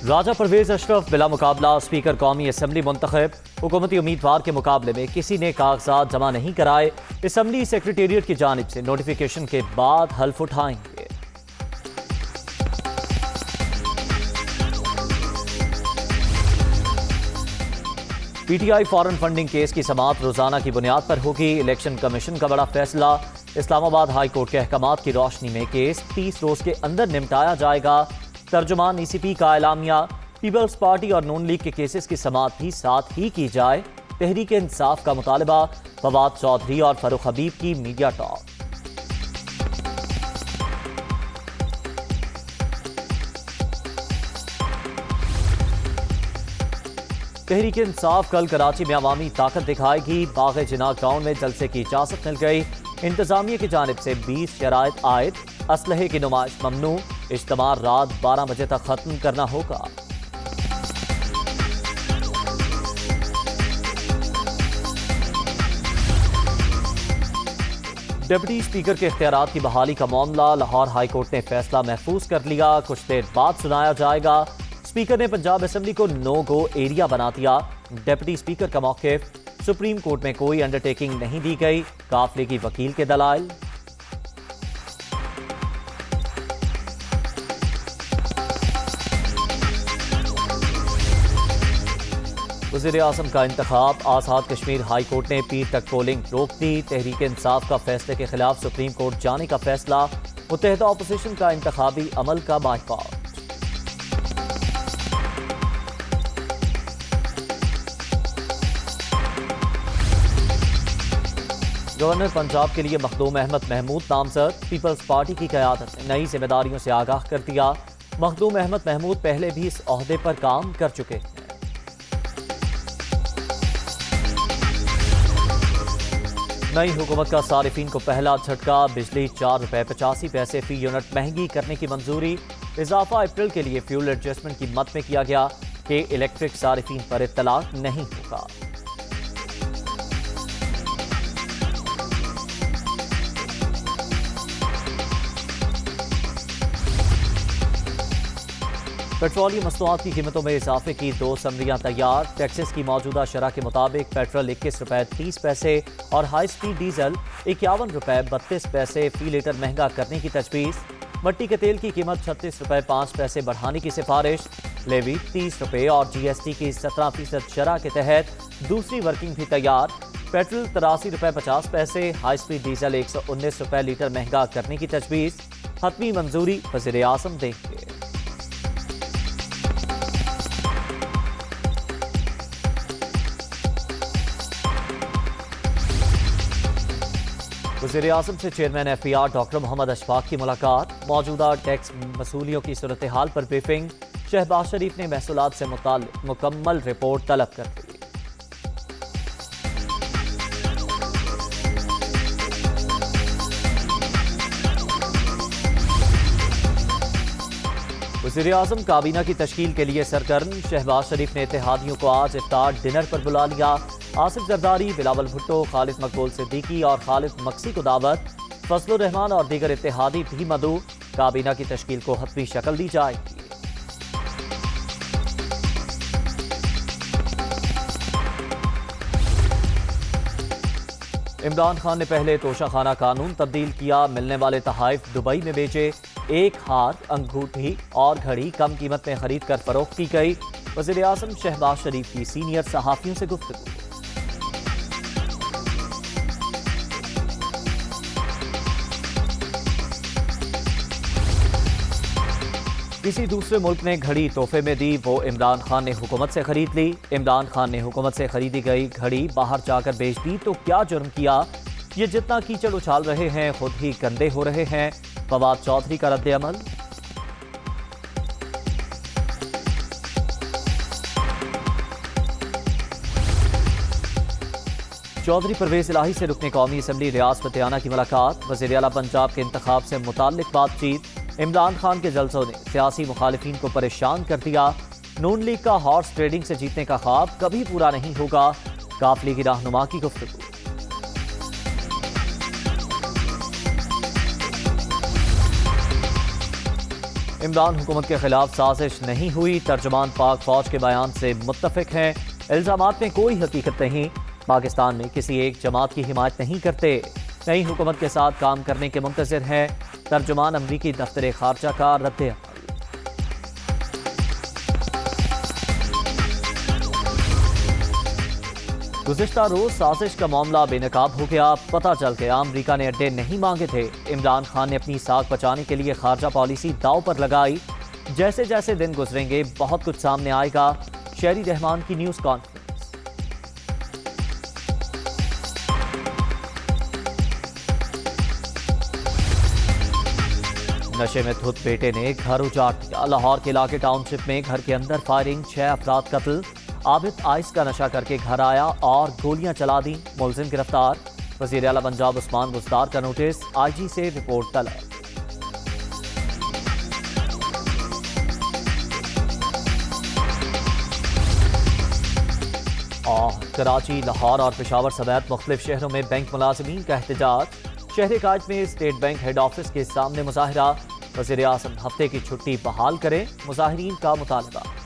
راجہ پرویز اشرف بلا مقابلہ اسپیکر قومی اسمبلی منتخب، حکومتی امیدوار کے مقابلے میں کسی نے کاغذات جمع نہیں کرائے، اسمبلی سیکریٹریٹ کی جانب سے نوٹیفیکیشن کے بعد حلف اٹھائیں گے۔ P T I foreign funding case کی سماعت روزانہ کی بنیاد پر ہوگی، الیکشن کمیشن کا بڑا فیصلہ، اسلام آباد ہائی کورٹ کے احکامات کی روشنی میں کیس 30 روز کے اندر نمٹایا جائے گا۔ ترجمان ای سی پی کا اعلامیہ، پیپلز پارٹی اور نون لیگ کے کیسز کی سماعت بھی ساتھ ہی کی جائے، تحریک انصاف کا مطالبہ، فواد چودھری اور فاروق حبیب کی میڈیا ٹاک۔ تحریک انصاف کل کراچی میں عوامی طاقت دکھائے گی، باغ جناح گراؤنڈ میں جلسے کی اجازت مل گئی، انتظامیہ کی جانب سے 20 شرائط عائد، اسلحے کی نمائش ممنوع، اجتماع رات 12 بجے تک ختم کرنا ہوگا۔ ڈپٹی اسپیکر کے اختیارات کی بحالی کا معاملہ، لاہور ہائی کورٹ نے فیصلہ محفوظ کر لیا، کچھ دیر بعد سنایا جائے گا۔ اسپیکر نے پنجاب اسمبلی کو نو گو ایریا بنا دیا، ڈپٹی اسپیکر کا موقف، سپریم کورٹ میں کوئی انڈرٹیکنگ نہیں دی گئی، قافلے کی وکیل کے دلائل۔ وزیر اعظم کا انتخاب، آزاد کشمیر ہائی کورٹ نے پیر تک پولنگ روک دی، تحریک انصاف کا فیصلے کے خلاف سپریم کورٹ جانے کا فیصلہ، متحدہ اپوزیشن کا انتخابی عمل کا بائیکاٹ۔ گورنر پنجاب کے لیے مخدوم احمد محمود نامزد، پیپلز پارٹی کی قیادت نے نئی ذمہ داریوں سے آگاہ کر دیا، مخدوم احمد محمود پہلے بھی اس عہدے پر کام کر چکے ہیں۔ نئی حکومت کا صارفین کو پہلا جھٹکا، بجلی 4 روپے 85 پیسے فی یونٹ مہنگی کرنے کی منظوری، اضافہ اپریل کے لیے فیول ایڈجسٹمنٹ کی مد میں کیا گیا کہ الیکٹرک صارفین پر اطلاق نہیں ہوگا۔ پیٹرولیم مصنوعات کی قیمتوں میں اضافے کی 2 سمریاں تیار، ٹیکسز کی موجودہ شرح کے مطابق پیٹرول 21 روپے 30 پیسے اور ہائی سپیڈ ڈیزل 51 روپے 32 پیسے فی لیٹر مہنگا کرنے کی تجویز، مٹی کے تیل کی قیمت 36 روپے 5 پیسے بڑھانے کی سفارش، لیوی 30 روپے اور جی ایس ٹی کی 17% شرح کے تحت دوسری ورکنگ بھی تیار، پیٹرول 83 روپے 50 پیسے، ہائی سپیڈ ڈیزل 119 روپے لیٹر مہنگا کرنے کی تجویز، حتمی منظوری وزیر اعظم دیں گے۔ وزیر اعظم سے chairman F P R doctor Muhammad Ashfaq کی ملاقات، موجودہ ٹیکس وصولیوں کی صورتحال پر بریفنگ، شہباز شریف نے محصولات سے متعلق مکمل رپورٹ طلب کر دی۔ وزیر اعظم کابینہ کی تشکیل کے لیے سرگرم، شہباز شریف نے اتحادیوں کو آج افطار ڈنر پر بلا لیا، آصف زرداری، بلاول بھٹو، خالد مقبول صدیقی اور خالد مکسی کو دعوت، فضل الرحمان اور دیگر اتحادی بھی مدعو، کابینہ کی تشکیل کو حتمی شکل دی جائے گی۔ عمران خان نے پہلے توشہ خانہ قانون تبدیل کیا، ملنے والے تحائف دبئی میں بیچے، ایک ہار، انگوٹھی اور گھڑی کم قیمت میں خرید کر فروخت کی گئی، وزیر اعظم شہباز شریف کی سینئر صحافیوں سے گفتگو۔ کسی دوسرے ملک نے گھڑی تحفے میں دی، وہ عمران خان نے حکومت سے خرید لی، عمران خان نے حکومت سے خریدی گئی گھڑی باہر جا کر بیچ دی تو کیا جرم کیا؟ یہ جتنا کیچڑ اچھال رہے ہیں خود ہی گندے ہو رہے ہیں، فواد چودھری کا رد عمل۔ چودھری پرویز الہی سے رکن قومی اسمبلی ریاض فتح کی ملاقات، وزیر اعلیٰ پنجاب کے انتخاب سے متعلق بات چیت، عمران خان کے جلسوں نے سیاسی مخالفین کو پریشان کر دیا، نون لیگ کا ہارس ٹریڈنگ سے جیتنے کا خواب کبھی پورا نہیں ہوگا، قافلے کی رہنما کی گفتگو۔ عمران حکومت کے خلاف سازش نہیں ہوئی، ترجمان پاک فوج کے بیان سے متفق ہیں، الزامات میں کوئی حقیقت نہیں، پاکستان میں کسی ایک جماعت کی حمایت نہیں کرتے، نئی حکومت کے ساتھ کام کرنے کے منتظر ہیں، ترجمان امریکی دفتر خارجہ کا رد عمل۔ گزشتہ روز سازش کا معاملہ بے نقاب ہو گیا، پتہ چل گیا امریکہ نے اڈے نہیں مانگے تھے، عمران خان نے اپنی ساکھ بچانے کے لیے خارجہ پالیسی داؤ پر لگائی، جیسے جیسے دن گزریں گے بہت کچھ سامنے آئے گا، شہری رحمان کی نیوز کانفرنس۔ نشے میں دھت بیٹے نے گھر اجاڑ دیا، لاہور کے علاقے ٹاؤن شپ میں گھر کے اندر فائرنگ، 6 افراد قتل، عابد آئس کا نشہ کر کے گھر آیا اور گولیاں چلا دیں، ملزم گرفتار، وزیر اعلیٰ پنجاب عثمان بزدار کا نوٹس، آئی جی سے رپورٹ طلب۔ کراچی، لاہور اور پشاور سمیت مختلف شہروں میں بینک ملازمین کا احتجاج، شہر کاج میں اسٹیٹ بینک ہیڈ آفس کے سامنے مظاہرہ، وزیر اعظم ہفتے کی چھٹی بحال کریں، مظاہرین کا مطالبہ۔